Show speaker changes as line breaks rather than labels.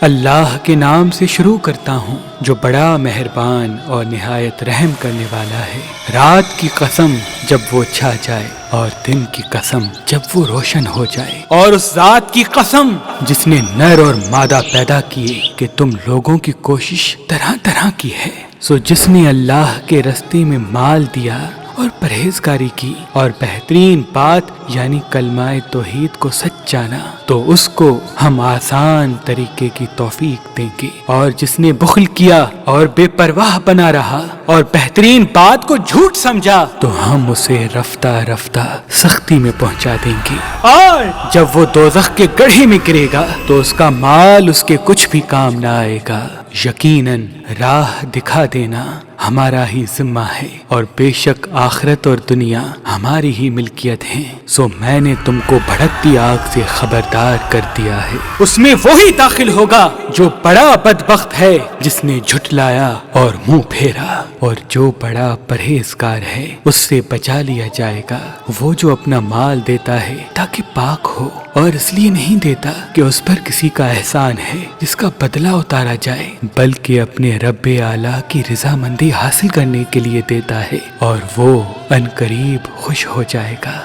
اللہ کے نام سے شروع کرتا ہوں جو بڑا مہربان اور نہایت رحم کرنے والا ہے۔ رات کی قسم جب وہ چھا جائے اور دن کی قسم جب وہ روشن ہو جائے، اور اس ذات کی قسم جس نے نر اور مادہ پیدا کیے کہ تم لوگوں کی کوشش طرح طرح کی ہے۔ سو جس نے اللہ کے راستے میں مال دیا اور پرہیزگاری کی اور بہترین بات یعنی کلمہ توحید کو سچ جانا، تو اس کو ہم آسان طریقے کی توفیق دیں گے، اور جس نے بخل کیا اور بے پرواہ بنا رہا اور بہترین بات کو جھوٹ سمجھا، تو ہم اسے رفتہ رفتہ سختی میں پہنچا دیں گے، اور جب وہ دوزخ کے گڑھے میں گرے گا تو اس کا مال اس کے کچھ بھی کام نہ آئے گا۔ یقیناً راہ دکھا دینا ہمارا ہی ذمہ ہے، اور بے شک آخرت اور دنیا ہماری ہی ملکیت ہیں۔ سو میں نے تم کو بھڑکتی آگ سے خبردار کر دیا ہے، اس میں وہی داخل ہوگا جو بڑا بدبخت ہے جس نے جھٹلایا اور منہ پھیرا، اور جو بڑا پرہیزگار ہے اس سے بچا لیا جائے گا۔ وہ جو اپنا مال دیتا ہے تاکہ پاک ہو، اور اس لیے نہیں دیتا کہ اس پر کسی کا احسان ہے جس کا بدلہ اتارا جائے، بلکہ اپنے رب اعلیٰ کی رضامندی حاصل کرنے کے لیے دیتا ہے، اور وہ عنقریب خوش ہو جائے گا،